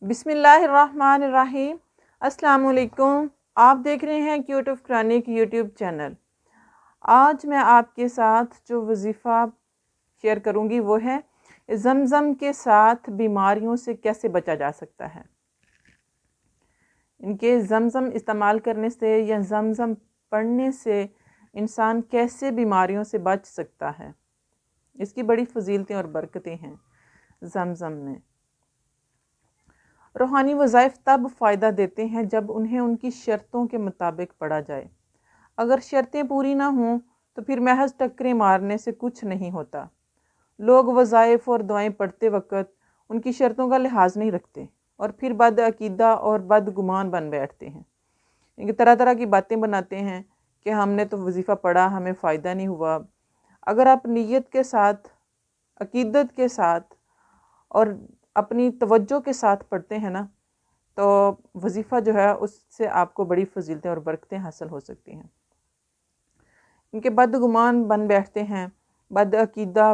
بسم اللہ الرحمن الرحیم۔ السلام علیکم۔ آپ دیکھ رہے ہیں cute of Quranic YouTube channel. آج میں آپ کے ساتھ جو وظیفہ شیئر کروں گی وہ ہے زمزم کے ساتھ بیماریوں سے کیسے بچا جا سکتا ہے۔ ان کے زمزم استعمال کرنے سے یا زمزم پڑھنے سے انسان کیسے بیماریوں سے بچ سکتا ہے۔ اس کی بڑی فضیلتیں اور برکتیں ہیں زمزم میں۔ روحانی وظائف تب فائدہ دیتے ہیں جب انہیں ان کی شرطوں کے مطابق پڑھا جائے۔ اگر شرطیں پوری نہ ہوں تو پھر محض ٹکریں مارنے سے کچھ نہیں ہوتا۔ لوگ وظائف اور دعائیں پڑھتے وقت ان کی شرطوں کا لحاظ نہیں رکھتے اور پھر بد عقیدہ اور بد گمان بن بیٹھتے ہیں۔ ان کی طرح طرح کی باتیں بناتے ہیں کہ ہم نے تو وظیفہ پڑھا، ہمیں فائدہ نہیں ہوا۔ اگر آپ نیت کے ساتھ، عقیدت کے ساتھ اور اپنی توجہ کے ساتھ پڑھتے ہیں نا تو وظیفہ جو ہے اس سے آپ کو بڑی فضیلتیں اور برکتیں حاصل ہو سکتی ہیں۔ ان کے بد گمان بن بیٹھتے ہیں، بد عقیدہ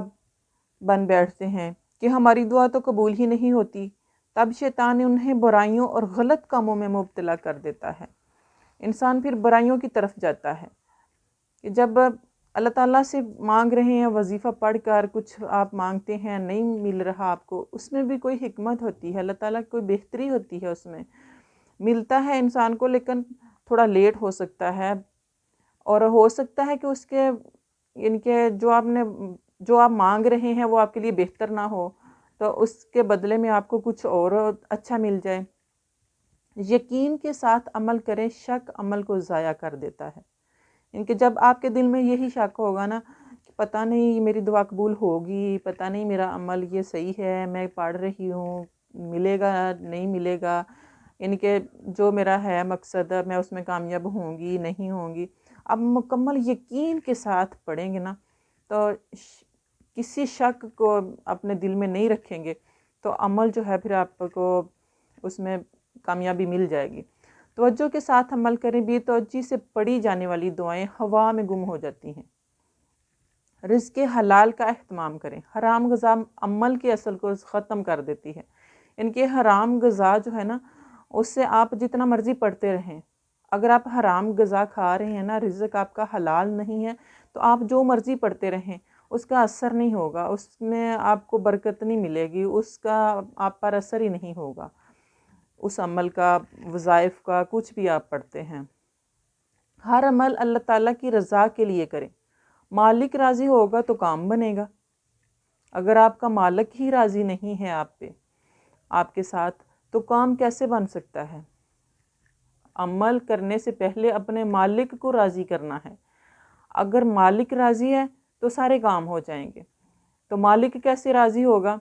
بن بیٹھتے ہیں کہ ہماری دعا تو قبول ہی نہیں ہوتی، تب شیطان انہیں برائیوں اور غلط کاموں میں مبتلا کر دیتا ہے۔ انسان پھر برائیوں کی طرف جاتا ہے کہ جب اللہ تعالیٰ سے مانگ رہے ہیں، وظیفہ پڑھ کر کچھ آپ مانگتے ہیں، نہیں مل رہا آپ کو، اس میں بھی کوئی حکمت ہوتی ہے، اللہ تعالیٰ کی کوئی بہتری ہوتی ہے، اس میں ملتا ہے انسان کو لیکن تھوڑا لیٹ ہو سکتا ہے، اور ہو سکتا ہے کہ اس کے ان کے جو آپ مانگ رہے ہیں وہ آپ کے لیے بہتر نہ ہو، تو اس کے بدلے میں آپ کو کچھ اور اچھا مل جائے۔ یقین کے ساتھ عمل کریں، شک عمل کو ضائع کر دیتا ہے۔ ان کے جب آپ کے دل میں یہی شک ہوگا نا کہ پتہ نہیں میری دعا قبول ہوگی، پتہ نہیں میرا عمل یہ صحیح ہے، میں پڑھ رہی ہوں، ملے گا نہیں ملے گا، ان کے جو میرا ہے مقصد میں اس میں کامیاب ہوں گی نہیں ہوں گی، اب مکمل یقین کے ساتھ پڑھیں گے نا تو کسی شک کو اپنے دل میں نہیں رکھیں گے تو عمل جو ہے پھر آپ کو اس میں کامیابی مل جائے گی۔ توجہ کے ساتھ عمل کریں، بے توجہی سے پڑھی جانے والی دعائیں ہوا میں گم ہو جاتی ہیں۔ رزق حلال کا اہتمام کریں، حرام غذا عمل کے اصل کو ختم کر دیتی ہے۔ ان کے حرام غذا جو ہے نا اس سے آپ جتنا مرضی پڑھتے رہیں، اگر آپ حرام غذا کھا رہے ہیں نا، رزق آپ کا حلال نہیں ہے تو آپ جو مرضی پڑھتے رہیں اس کا اثر نہیں ہوگا، اس میں آپ کو برکت نہیں ملے گی، اس کا آپ پر اثر ہی نہیں ہوگا، اس عمل کا، وظائف کا، کچھ بھی آپ پڑھتے ہیں۔ ہر عمل اللہ تعالیٰ کی رضا کے لیے کریں، مالک راضی ہوگا تو کام بنے گا۔ اگر آپ کا مالک ہی راضی نہیں ہے آپ پہ، آپ کے ساتھ، تو کام کیسے بن سکتا ہے؟ عمل کرنے سے پہلے اپنے مالک کو راضی کرنا ہے۔ اگر مالک راضی ہے تو سارے کام ہو جائیں گے۔ تو مالک کیسے راضی ہوگا؟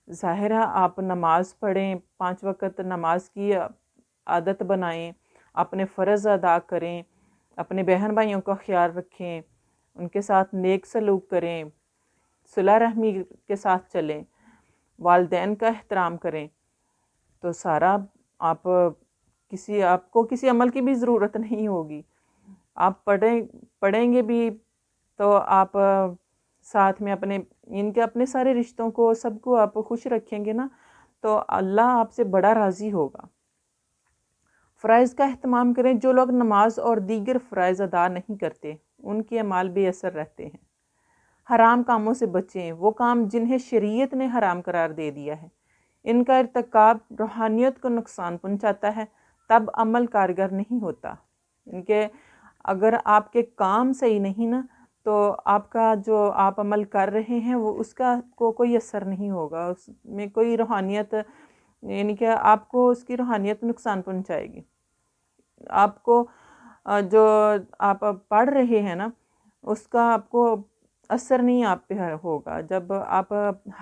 ظاہر ہے آپ نماز پڑھیں، 5 وقت نماز کی عادت بنائیں، اپنے فرض ادا کریں، اپنے بہن بھائیوں کا خیال رکھیں، ان کے ساتھ نیک سلوک کریں، صلہ رحمی کے ساتھ چلیں، والدین کا احترام کریں، تو سارا آپ کو کسی عمل کی بھی ضرورت نہیں ہوگی۔ آپ پڑھیں گے بھی تو آپ ساتھ میں اپنے سارے رشتوں کو، سب کو آپ خوش رکھیں گے نا تو اللہ آپ سے بڑا راضی ہوگا۔ فرائض کا اہتمام کریں، جو لوگ نماز اور دیگر فرائض ادا نہیں کرتے ان کے اعمال بے اثر رہتے ہیں۔ حرام کاموں سے بچیں، وہ کام جنہیں شریعت نے حرام قرار دے دیا ہے۔ ان کا ارتکاب روحانیت کو نقصان پہنچاتا ہے، تب عمل کارگر نہیں ہوتا۔ ان کے اگر آپ کے کام صحیح نہیں نا تو آپ کا جو آپ عمل کر رہے ہیں وہ اس کا کوئی اثر نہیں ہوگا، اس میں کوئی روحانیت، یعنی کہ آپ کو اس کی روحانیت نقصان پہنچائے گی۔ آپ کو جو آپ پڑھ رہے ہیں نا اس کا آپ کو اثر نہیں آپ پہ ہوگا۔ جب آپ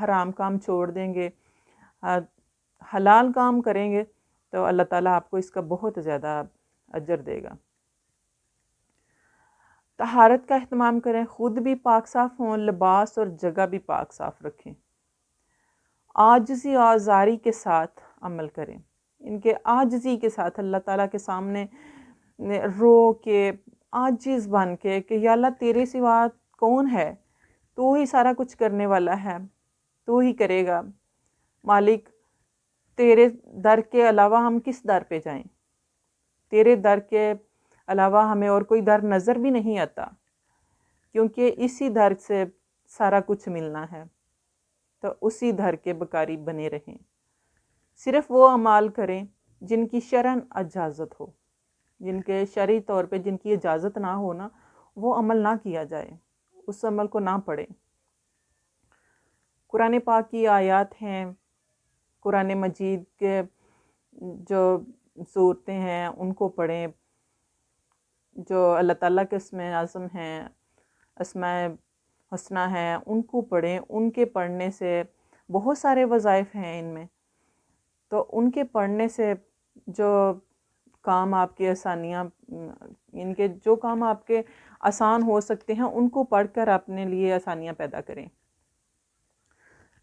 حرام کام چھوڑ دیں گے، حلال کام کریں گے تو اللہ تعالیٰ آپ کو اس کا بہت زیادہ اجر دے گا۔ طہارت کا اہتمام کریں، خود بھی پاک صاف ہوں، لباس اور جگہ بھی پاک صاف رکھیں۔ عاجزی اور آزاری کے ساتھ عمل کریں، ان کے عاجزی کے ساتھ اللہ تعالیٰ کے سامنے رو کے، عاجز بن کے کہ یا اللہ تیرے سوا کون ہے، تو ہی سارا کچھ کرنے والا ہے، تو ہی کرے گا۔ مالک تیرے در کے علاوہ ہم کس در پہ جائیں؟ تیرے در کے علاوہ ہمیں اور کوئی در نظر بھی نہیں آتا، کیونکہ اسی در سے سارا کچھ ملنا ہے، تو اسی در کے بکاری بنے رہیں۔ صرف وہ اعمال کریں جن کی شرعاً اجازت ہو، جن کے شرعی طور پہ جن کی اجازت نہ ہو نا، وہ عمل نہ کیا جائے، اس عمل کو نہ پڑھیں۔ قرآن پاک کی آیات ہیں، قرآن مجید کے جو صورتیں ہیں ان کو پڑھیں، جو اللہ تعالیٰ کے اسم اعظم ہیں، اسماء حسنہ ہیں، ان کو پڑھیں۔ ان کے پڑھنے سے بہت سارے وظائف ہیں ان میں، تو ان کے پڑھنے سے جو کام آپ کے آسانیاں، ان کے جو کام آپ کے آسان ہو سکتے ہیں ان کو پڑھ کر اپنے لیے آسانیاں پیدا کریں۔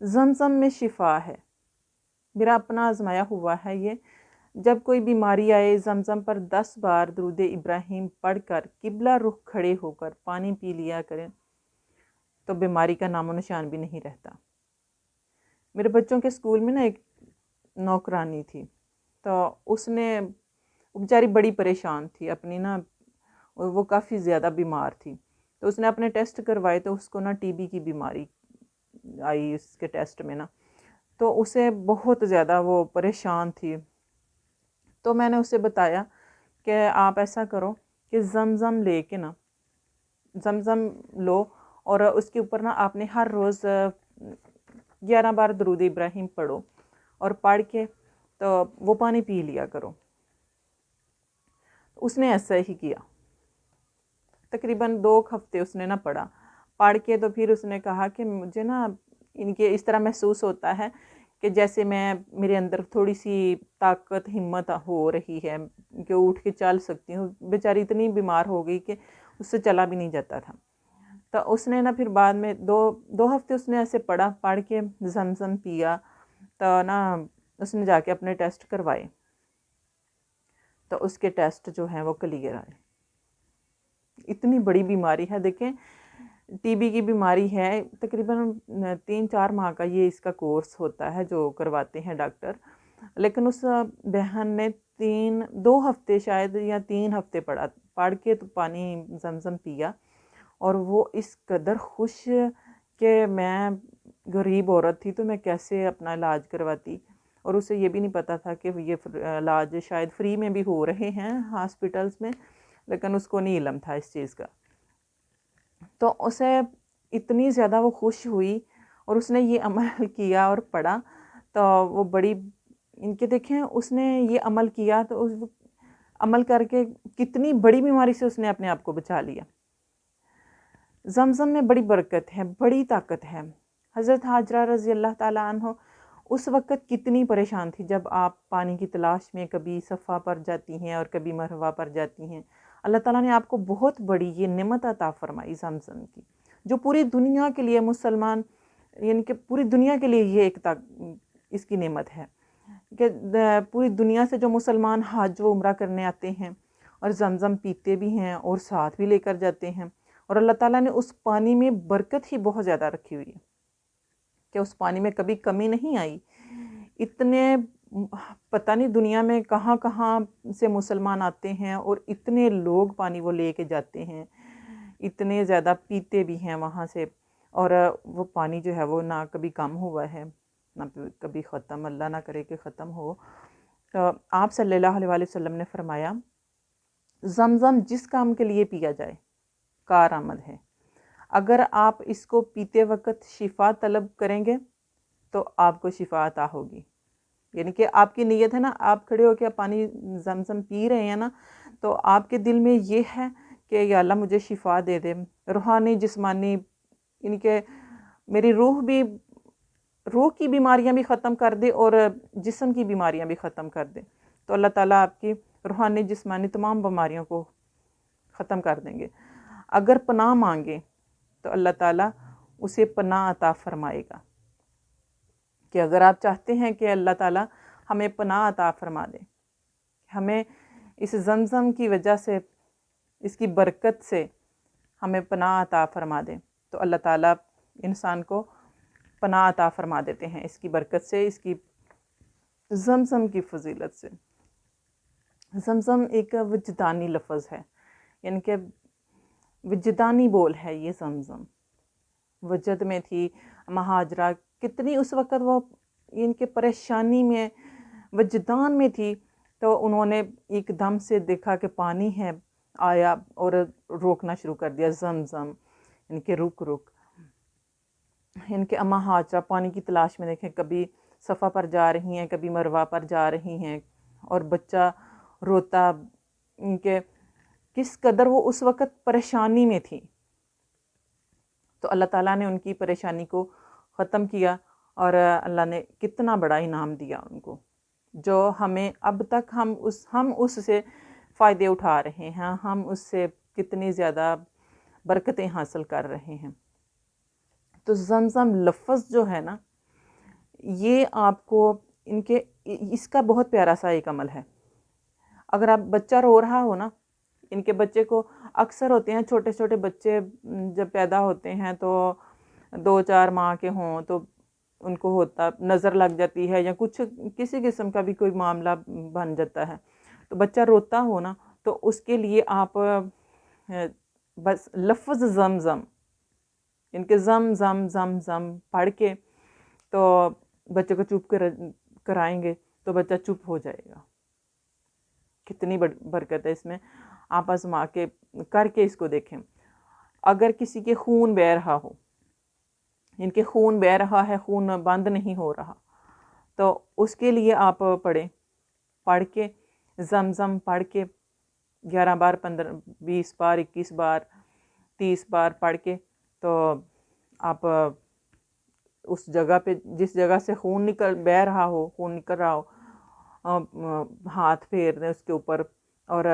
زمزم میں شفا ہے، میرا اپنا آزمایا ہوا ہے یہ۔ جب کوئی بیماری آئے، زمزم پر 10 بار درود ابراہیم پڑھ کر قبلہ رخ کھڑے ہو کر پانی پی لیا کریں تو بیماری کا نام و نشان بھی نہیں رہتا۔ میرے بچوں کے اسکول میں نا ایک نوکرانی تھی، تو اس نے، وہ بیچاری بڑی پریشان تھی اپنی نا، وہ کافی زیادہ بیمار تھی، تو اس نے اپنے ٹیسٹ کروائے تو اس کو نا ٹی بی کی بیماری آئی اس کے ٹیسٹ میں نا، تو اسے بہت زیادہ وہ پریشان تھی۔ تو میں نے اسے بتایا کہ آپ ایسا کرو کہ زمزم لے کے نا، زمزم لو اور اس کے اوپر نا آپ نے ہر روز 11 بار درود ابراہیم پڑھو، اور پڑھ کے تو وہ پانی پی لیا کرو۔ اس نے ایسا ہی کیا، تقریباً 2 ہفتے اس نے نا پڑھا، پڑھ کے تو پھر اس نے کہا کہ مجھے نا ان کے اس طرح محسوس ہوتا ہے کہ جیسے میرے اندر تھوڑی سی طاقت ہمت ہو رہی ہے کہ اٹھ کے چل سکتی ہوں۔ بیچاری اتنی بیمار ہو گئی کہ اس سے چلا بھی نہیں جاتا تھا۔ تو اس نے نا پھر بعد میں 2 ہفتے اس نے ایسے پڑھا، پڑھ کے زمزم پیا، تو نا اس نے جا کے اپنے ٹیسٹ کروائے، تو اس کے ٹیسٹ جو ہیں وہ کلیئر آئے۔ اتنی بڑی بیماری ہے، دیکھیں ٹی بی کی بیماری ہے، تقریباً 3-4 ماہ کا یہ اس کا کورس ہوتا ہے جو کرواتے ہیں ڈاکٹر، لیکن اس بہن نے 2 ہفتے شاید یا 3 ہفتے پڑھ کے تو پانی زمزم پیا، اور وہ اس قدر خوش کہ میں غریب عورت تھی تو میں کیسے اپنا علاج کرواتی، اور اسے یہ بھی نہیں پتا تھا کہ یہ علاج شاید فری میں بھی ہو رہے ہیں ہاسپٹلز میں، لیکن اس کو نہیں علم تھا اس چیز کا۔ تو اسے اتنی زیادہ وہ خوش ہوئی اور اس نے یہ عمل کیا اور پڑھا، تو وہ بڑی ان کے دیکھیں اس نے یہ عمل کیا تو اس عمل کر کے کتنی بڑی بیماری سے اس نے اپنے آپ کو بچا لیا۔ زمزم میں بڑی برکت ہے، بڑی طاقت ہے۔ حضرت حاجرہ رضی اللہ تعالیٰ عنہ اس وقت کتنی پریشان تھی جب آپ پانی کی تلاش میں کبھی صفا پر جاتی ہیں اور کبھی مروہ پر جاتی ہیں۔ اللہ تعالیٰ نے آپ کو بہت بڑی یہ نعمت عطا فرمائی زمزم کی، جو پوری دنیا کے لیے مسلمان، یعنی کہ پوری دنیا کے لیے یہ ایک اس کی نعمت ہے کہ پوری دنیا سے جو مسلمان حج و عمرہ کرنے آتے ہیں اور زمزم پیتے بھی ہیں اور ساتھ بھی لے کر جاتے ہیں، اور اللہ تعالیٰ نے اس پانی میں برکت ہی بہت زیادہ رکھی ہوئی ہے کہ اس پانی میں کبھی کمی نہیں آئی۔ اتنے پتہ نہیں دنیا میں کہاں کہاں سے مسلمان آتے ہیں اور اتنے لوگ پانی وہ لے کے جاتے ہیں، اتنے زیادہ پیتے بھی ہیں وہاں سے، اور وہ پانی جو ہے وہ نہ کبھی کم ہوا ہے نہ کبھی ختم، اللہ نہ کرے کہ ختم ہو۔ تو آپ صلی اللہ علیہ وسلم نے فرمایا زمزم جس کام کے لیے پیا جائے کارآمد ہے، اگر آپ اس کو پیتے وقت شفا طلب کریں گے تو آپ کو شفا عطا ہوگی۔ یعنی کہ آپ کی نیت ہے نا، آپ کھڑے ہو کے پانی زمزم پی رہے ہیں نا، تو آپ کے دل میں یہ ہے کہ یا اللہ مجھے شفا دے دے، روحانی جسمانی، یعنی کہ میری روح کی بیماریاں بھی ختم کر دے اور جسم کی بیماریاں بھی ختم کر دے، تو اللہ تعالیٰ آپ کی روحانی جسمانی تمام بیماریوں کو ختم کر دیں گے۔ اگر پناہ مانگے تو اللہ تعالیٰ اسے پناہ عطا فرمائے گا، کہ اگر آپ چاہتے ہیں کہ اللہ تعالیٰ ہمیں پناہ عطا فرما دے، ہمیں اس زمزم کی وجہ سے، اس کی برکت سے ہمیں پناہ عطا فرما دے، تو اللہ تعالیٰ انسان کو پناہ عطا فرما دیتے ہیں اس کی برکت سے، اس کی زمزم کی فضیلت سے، زمزم ایک وجدانی لفظ ہے، یعنی کہ وجدانی بول ہے یہ زمزم۔ وجد میں تھی مہاجرہ، کتنی اس وقت وہ ان کے پریشانی میں وجدان میں تھی، تو انہوں نے ایک دم سے دیکھا کہ پانی ہے، آیا اور روکنا شروع کر دیا، زمزم ان کے رک رک۔ ان کے اما ہاجرہ پانی کی تلاش میں، دیکھیں کبھی صفا پر جا رہی ہیں، کبھی مروہ پر جا رہی ہیں، اور بچہ روتا، ان کے کس قدر وہ اس وقت پریشانی میں تھی۔ تو اللہ تعالیٰ نے ان کی پریشانی کو ختم کیا، اور اللہ نے کتنا بڑا انعام دیا ان کو، جو ہمیں اب تک ہم اس سے فائدے اٹھا رہے ہیں، ہم اس سے کتنی زیادہ برکتیں حاصل کر رہے ہیں۔ تو زمزم لفظ جو ہے نا، یہ آپ کو اس کا بہت پیارا سا ایک عمل ہے۔ اگر آپ بچہ رو رہا ہو نا، ان کے بچے کو اکثر ہوتے ہیں، چھوٹے چھوٹے بچے جب پیدا ہوتے ہیں تو 2-4 ماہ کے ہوں تو ان کو ہوتا نظر لگ جاتی ہے، یا کچھ کسی قسم کا بھی کوئی معاملہ بن جاتا ہے، تو بچہ روتا ہو نا، تو اس کے لیے آپ بس لفظ زمزم، ان کے زم زم زم زم پڑھ کے تو بچے کو چپ کرائیں گے تو بچہ چپ ہو جائے گا۔ کتنی برکت ہے اس میں، آپ آزما کے کر کے اس کو دیکھیں۔ اگر کسی کے خون بہہ رہا ہو، ان کے خون بہہ رہا ہے، خون بند نہیں ہو رہا، تو اس کے لیے آپ پڑھ کے زمزم پڑھ کے 11 بار 15 20 بار 21 بار 30 بار پڑھ کے، تو آپ اس جگہ پہ جس جگہ سے خون بہہ رہا ہو، خون نکل رہا ہو، ہاتھ پھیر دیں اس کے اوپر، اور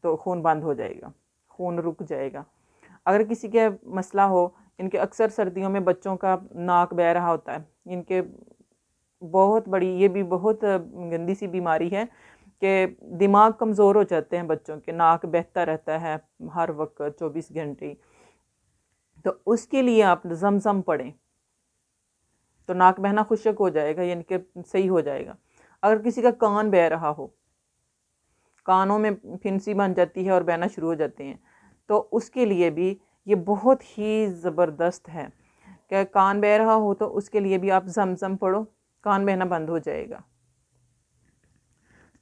تو خون بند ہو جائے گا، خون رک جائے گا۔ اگر کسی کے مسئلہ ہو، ان کے اکثر سردیوں میں بچوں کا ناک بہہ رہا ہوتا ہے، ان کے بہت بڑی، یہ بھی بہت گندی سی بیماری ہے کہ دماغ کمزور ہو جاتے ہیں بچوں کے، ناک بہتا رہتا ہے ہر وقت 24 گھنٹے، تو اس کے لیے آپ زمزم پڑھیں تو ناک بہنا خشک ہو جائے گا، یعنی کہ صحیح ہو جائے گا۔ اگر کسی کا کان بہہ رہا ہو، کانوں میں پھنسی بن جاتی ہے اور بہنا شروع ہو جاتے ہیں، تو اس کے لیے بھی یہ بہت ہی زبردست ہے کہ کان بہہ رہا ہو تو اس کے لیے بھی آپ زمزم پڑھو، کان بہنا بند ہو جائے گا۔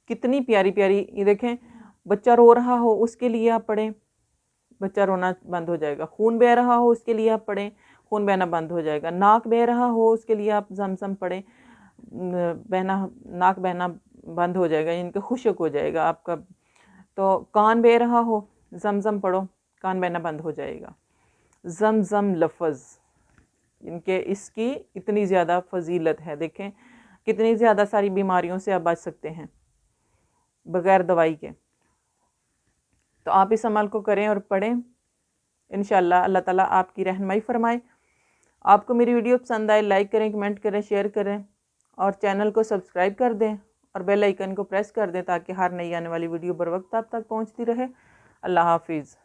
کتنی پیاری پیاری، یہ دیکھیں، بچہ رو رہا ہو اس کے لیے آپ پڑھیں، بچہ رونا بند ہو جائے گا۔ خون بہہ رہا ہو اس کے لیے آپ پڑھیں، خون بہنا بند ہو جائے گا۔ ناک بہہ رہا ہو اس کے لیے آپ زمزم پڑھیں، ناک بہنا بند ہو جائے گا، ان کے خشک ہو جائے گا آپ کا۔ تو کان بہہ رہا ہو زمزم پڑھو، کان بہنا بند ہو جائے گا۔ زمزم لفظ، ان کے اس کی اتنی زیادہ فضیلت ہے، دیکھیں کتنی زیادہ ساری بیماریوں سے آپ بچ سکتے ہیں بغیر دوائی کے۔ تو آپ اس عمل کو کریں اور پڑھیں، انشاءاللہ اللہ تعالیٰ آپ کی رہنمائی فرمائے۔ آپ کو میری ویڈیو پسند آئے، لائک کریں، کمنٹ کریں، شیئر کریں، اور چینل کو سبسکرائب کر دیں، اور بیل آئیکن کو پریس کر دیں تاکہ ہر نئی آنے والی ویڈیو بر وقت آپ تک پہنچتی رہے۔ اللہ حافظ۔